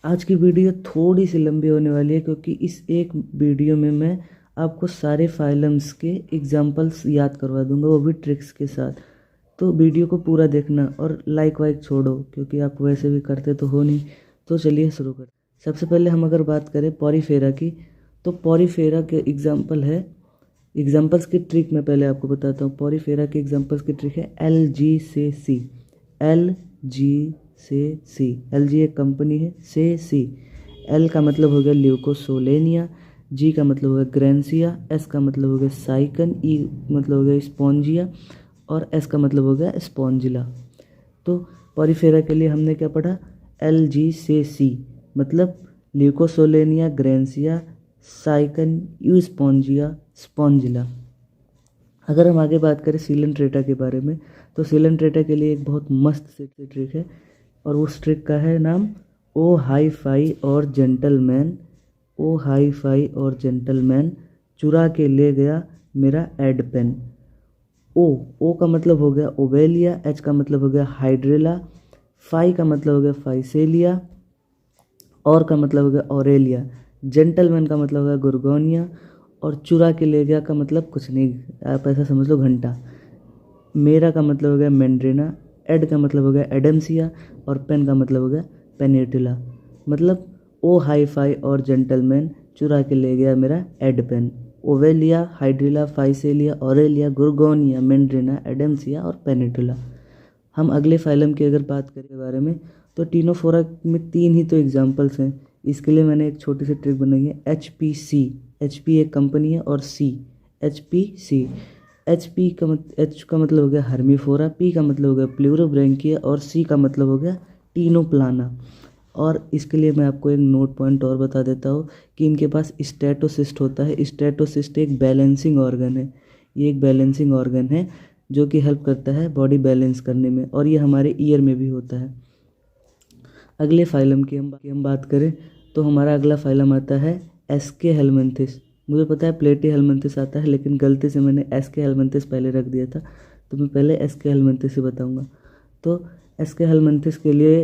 आज की वीडियो थोड़ी सी लंबी होने वाली है क्योंकि इस एक वीडियो में मैं आपको सारे फाइलम्स के एग्जांपल्स याद करवा दूंगा, वो भी ट्रिक्स के साथ। तो वीडियो को पूरा देखना और लाइक वाइक छोड़ो क्योंकि आप वैसे भी करते तो हो नहीं। तो चलिए शुरू करें। सबसे पहले हम अगर बात करें पॉरीफेरा की, तो पॉरीफेरा के एग्जाम्पल है, एग्जाम्पल्स की ट्रिक मैं पहले आपको बताता हूँ। पॉरीफेरा के एग्जाम्पल्स की ट्रिक है एल जी से सी। एल जी से सी, एल जी एक कंपनी है, से सी। एल का मतलब हो गया ल्यूकोसोलेनिया, जी का मतलब हो गया ग्रेंसिया, एस का मतलब हो गया साइकन, ई मतलब हो गया स्पॉन्जिया और एस का मतलब हो गया स्पॉन्जिला। तो पॉरीफेरा के लिए हमने क्या पढ़ा, एल जी से सी मतलब ल्यूकोसोलेनिया, ग्रेंसिया, साइकन, यू स्पॉन्जिया, स्पॉन्जिला। अगर हम आगे बात करें सिलेंट्रेटा के बारे में, तो सिलेंट्रेटा के लिए एक बहुत मस्त सी ट्रिक है और उस ट्रिक का है नाम ओ हाई फाई और जेंटलमैन। ओ हाई फाई और जेंटलमैन चुरा के ले गया मेरा एड पेन। ओ का मतलब हो गया ओवेलिया, एच का मतलब हो गया हाइड्रेला, फाई का मतलब हो गया फाइसेलिया, और का मतलब हो गया ऑरेलिया, जेंटलमैन का मतलब हो गया गुरगोनिया और चुरा के ले गया का मतलब कुछ नहीं, आप ऐसा समझ लो घंटा। मेरा का मतलब हो गया मैंड्रिना, एड का मतलब हो गया एडम्सिया और पेन का मतलब हो गया पेनेटुला। मतलब ओ हाई फाई और जेंटलमैन चुरा के ले गया मेरा ad pen. Obelia, Hydrilla, Physalia, Aurelia, Gorgonia, Meandrina, Adamsia और पेनेटुला। हम अगले फाइलम की अगर बात करें के बारे में, तो टीनोफोरा में 3 ही तो एग्जाम्पल्स हैं। इसके लिए मैंने एक छोटी सी ट्रिक बनाई है, H P C. H P एक कंपनी है और C, H P C. H का मतलब हो गया हर्मीफोरा, पी का मतलब हो गया प्लूरोब्रैंकिया और सी का मतलब हो गया टीनोप्लाना। और इसके लिए मैं आपको एक नोट पॉइंट और बता देता हूँ कि इनके पास स्टेटोसिस्ट होता है। स्टेटोसिस्ट एक बैलेंसिंग ऑर्गन है, ये एक बैलेंसिंग ऑर्गन है जो कि हेल्प करता है बॉडी बैलेंस करने में, और ये हमारे ईयर में भी होता है। अगले फाइलम की हम बात करें तो हमारा अगला फाइलम आता है एस्के हेलमिंथिस। मुझे पता है प्लेटी हेलमिंथिस आता है, लेकिन गलती से मैंने एस्के हेलमिंथिस पहले रख दिया था, तो मैं पहले एस्के हेलमिंथिस से बताऊंगा। तो एस्के हेलमिंथिस के लिए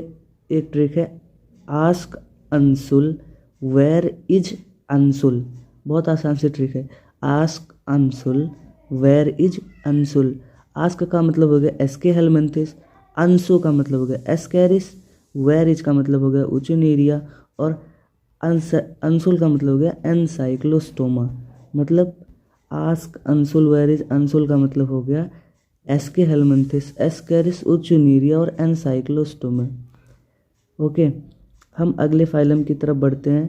एक ट्रिक है, ask Anshul where is Anshul. बहुत आसान सी ट्रिक है, ask Anshul where is Anshul. Ask का मतलब हो गया एस्के हेलमिंथिस, अंशु का मतलब हो गया एस्केरिस, वेयर इज का मतलब हो गया उचुनेरिया और अंसुल का मतलब हो गया एनसाइक्लोस्टोमा। मतलब ask Ansul where is Ansul का मतलब हो गया एस्के हेलमिंथिस, एस्केरिस, उचुनेरिया और एनसाइक्लोस्टोमा। ओके, हम अगले फाइलम की तरफ बढ़ते हैं।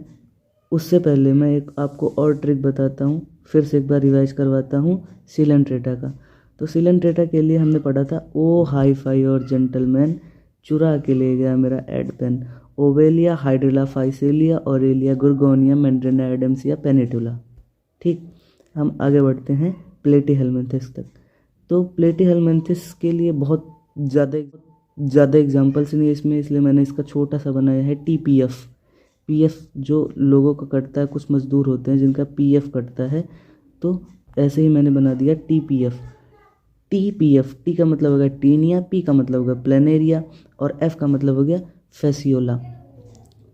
उससे पहले मैं एक आपको और ट्रिक बताता हूँ, फिर से एक बार रिवाइज करवाता हूँ सिलेंट्रेटा का। तो सिलेंट्रेटा के लिए हमने पढ़ा था ओ हाई फाई और जेंटलमैन चुरा के ले गया मेरा ad pen. Obelia, Hydrilla, Physalia, Aurelia, Gorgonia, Meandrina, Adamsia, Pennatula. ठीक, हम आगे बढ़ते हैं प्लेटी हेलमिंथिस तक। तो प्लेटी हेलमिंथिस के लिए बहुत ज़्यादा एग्जाम्पल्स नहीं है इसमें, इसलिए मैंने इसका छोटा सा बनाया है टीपीएफ। पीएफ जो लोगों का कटता है, कुछ मजदूर होते हैं जिनका पीएफ कटता है, तो ऐसे ही मैंने बना दिया टीपीएफ। टीपीएफ, टी का मतलब हो गया टीनिया, पी का मतलब हो गया प्लेनेरिया और एफ का मतलब हो गया फेसियोला।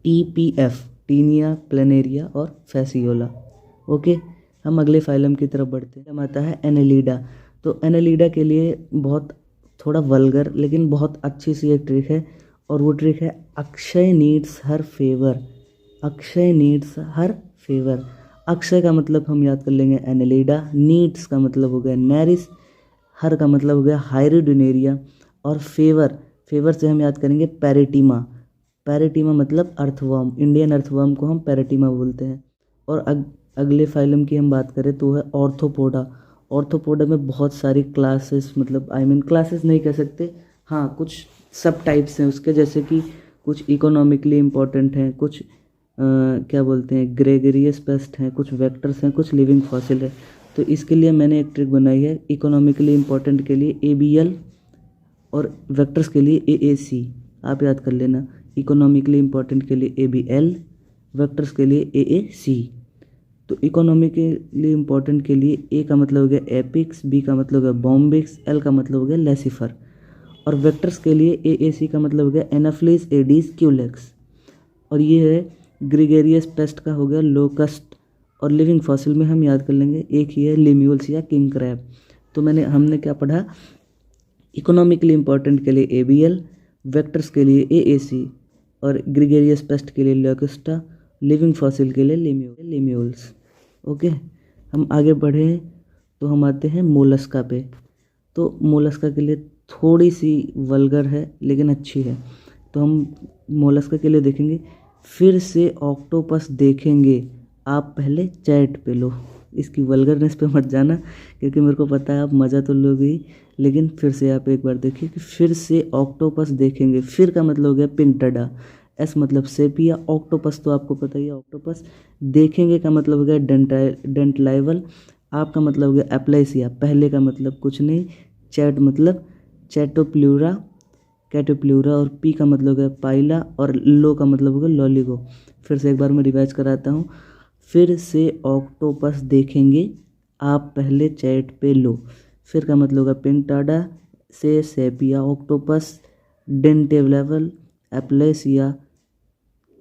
टीपीएफ, टीनिया, प्लेनेरिया और फेसियोला। ओके, हम अगले फाइलम की तरफ बढ़ते हैं। हम आता है एनेलिडा। तो एनेलिडा के लिए बहुत थोड़ा वल्गर लेकिन बहुत अच्छी सी एक ट्रिक है, और वो ट्रिक है अक्षय नीड्स हर फेवर। अक्षय नीड्स हर फेवर। अक्षय का मतलब हम याद कर लेंगे एनेलिडा, नीड्स का मतलब हो गया नेरिस, हर का मतलब हो गया हाइरिडुनेरिया और फेवर, फेवर से हम याद करेंगे पैरेटिमा। पैरेटिमा मतलब अर्थवर्म, इंडियन अर्थवर्म को हम पैरेटिमा बोलते हैं। और अगले फाइलम की हम बात करें तो है ऑर्थोपोडा। ऑर्थोपोडा में बहुत सारी क्लासेस, मतलब क्लासेस नहीं कह सकते, हाँ कुछ सब टाइप्स हैं उसके, जैसे कि कुछ इकोनॉमिकली इम्पोर्टेंट हैं, कुछ क्या बोलते हैं ग्रेगरियस पेस्ट हैं, कुछ वेक्टर्स हैं, कुछ लिविंग फॉसिल है। तो इसके लिए मैंने एक ट्रिक बनाई है, इकोनॉमिकली इम्पोर्टेंट के लिए ABL और वेक्टर्स के लिए AAC। आप याद कर लेना, इकोनॉमिकली इम्पोर्टेंट के लिए ABL, वेक्टर्स के लिए AAC। तो इकोनॉमिकली इम्पोर्टेंट के लिए ए का मतलब हो गया एपिक्स, बी का मतलब हो गया बॉम्बिक्स, एल का मतलब हो गया लेसिफर, और वेक्टर्स के लिए AAC का मतलब हो गया एनाफ्लिस, एडीज, क्यूलेक्स। और ये है ग्रेगेरियस पेस्ट का हो गया लोकस्ट। और लिविंग फॉसिल में हम याद कर लेंगे, एक ही है लिम्यूल्स या किंग क्रैब। तो हमने क्या पढ़ा, इकोनॉमिकली इम्पोर्टेंट के लिए ABL, वेक्टर्स के लिए AAC और ग्रेगेरियस पेस्ट के लिए लोकस्टा, लिविंग फॉसिल के लिए लिम्यूल्स। ओके, हम आगे बढ़े तो हम आते हैं मोलस्का पे। तो मोलस्का के लिए थोड़ी सी वल्गर है लेकिन अच्छी है। तो हम मोलस्का के लिए देखेंगे, फिर से ऑक्टोपस देखेंगे, आप पहले चैट पे लो। इसकी वल्गरनेस पे मत जाना क्योंकि मेरे को पता है आप मज़ा तो लोगे ही, लेकिन फिर से आप एक बार देखिए कि फिर से ऑक्टोपस देखेंगे। फिर का मतलब हो गया पिंटडा, एस मतलब सेपिया, ऑक्टोपस तो आपको पता ही है ऑक्टोपस। देखेंगे का मतलब हो गया डेंटलाइवल, आपका मतलब हो गया एप्लाइसिया, पहले का मतलब कुछ नहीं, चैट मतलब चैटोप्ल्यूरा, कैटोप्ल्यूरा, और पी का मतलब हो गया पाइला, और लो का मतलब हो गया लॉलिगो। फिर से एक बार मैं रिवाइज कराता हूँ, फिर से ऑक्टोपस देखेंगे, आप पहले चैट पे लो। फिर का मतलब होगा पिंटाडा से सेपिया, ऑक्टोपस, डेंटेवलेवल, एप्लेसिया,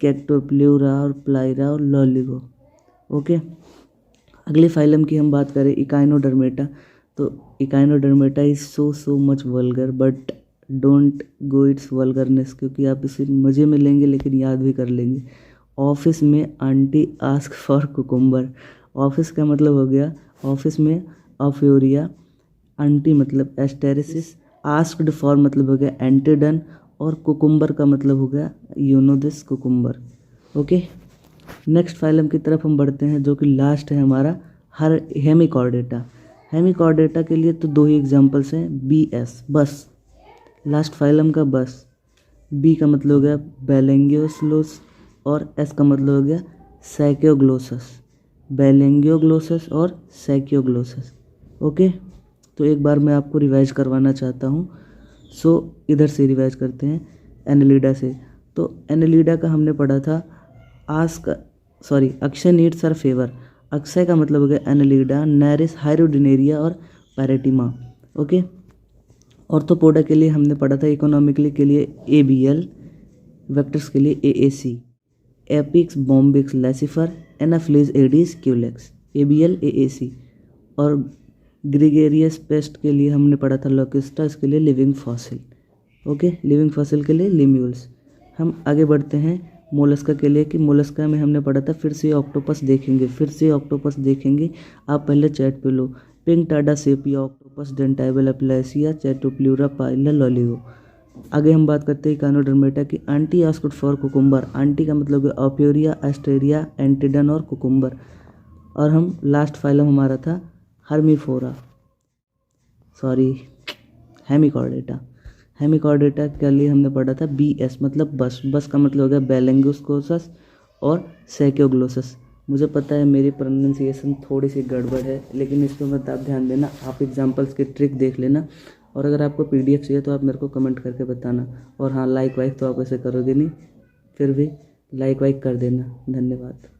कैक्टोप्ल्यूरा और प्लाइरा और लॉलिगो। ओके, अगले फाइलम की हम बात करें इकाइनोडर्मेटा। तो Echinodermata is so much vulgar, but don't go it's vulgarness, क्योंकि आप इसे मज़े में लेंगे लेकिन याद भी कर लेंगे। ऑफिस में aunty ask for cucumber, office का मतलब हो गया ऑफिस में ऑफ्यूरिया, आंटी मतलब एस्टेरिसिस, आस्क्ड फॉर मतलब हो गया एंटीडन, और कुकुम्बर का मतलब हो गया यूनोदिस कुकुम्बर। ओके, नेक्स्ट फाइलम की तरफ हम बढ़ते हैं जो कि लास्ट है हमारा हर हेमिकॉर्डेटा। हेमिकॉर्डेटा के लिए तो दो ही एग्जांपल्स हैं, BS बस, लास्ट फाइलम का बस। B का मतलब हो गया बेलेंगियोस्लोस और S का मतलब हो गया सैक्योग्लोसस, बेलेंगियोग्लोसस और सैक्योग्लोसस। ओके, तो एक बार मैं आपको रिवाइज करवाना चाहता हूँ। इधर से रिवाइज करते हैं एनेलिडा से। तो एनेलिडा का हमने पढ़ा था Akshay needs our favour, Akshay का मतलब हो गया एनेलिडा, नैरिस, हाइरोडिनेरिया और पैरेटिमा। ओके, ऑर्थोपोडा के लिए हमने पढ़ा था इकोनॉमिकली के लिए ABL, वेक्टर्स के लिए AAC, Apis, Bombyx, Laccifer, Anopheles, Aedes, Culex, ABL AAC। और ग्रेगेरियस पेस्ट के लिए हमने पढ़ा था लोकिस्टा, इसके लिए living fossil. Okay, living fossil के लिए लिम्यूल्स। हम आगे बढ़ते हैं मोलस्का के लिए कि मोलस्का में हमने पढ़ा था फिर से ऑक्टोपस देखेंगे, फिर से ऑक्टोपस देखेंगे, आप पहले चैट पे लो। पिंकटाडा सेपिया, ऑक्टोपस, डेंटाइबल, एप्लेसिया, चैटोप्ल्यूरा, पाइला, लॉलिगो। आगे हम बात करते हैं इकानोडर्मेटा की, aunty asked for cucumber, aunty का मतलब है ऑप्यूरिया, एस्टेरिया, एंटीडन और कुकुम्बर। और हम लास्ट फाइलम हमारा था हेमिकॉर्डेटा। हेमिकॉर्डेटा के लिए हमने पढ़ा था BS मतलब बस, बस का मतलब हो गया बेलेंगुस्कोसस और सैक्योग्लोसस। मुझे पता है मेरी प्रोनाउंसिएशन थोड़ी सी गड़बड़ है, लेकिन इस पर मत आप ध्यान देना, आप एग्जांपल्स की ट्रिक देख लेना। और अगर आपको PDF चाहिए तो आप मेरे को कमेंट करके बताना। और हाँ, लाइक वाइक तो आप ऐसे करोगे नहीं, फिर भी लाइक वाइक कर देना। धन्यवाद।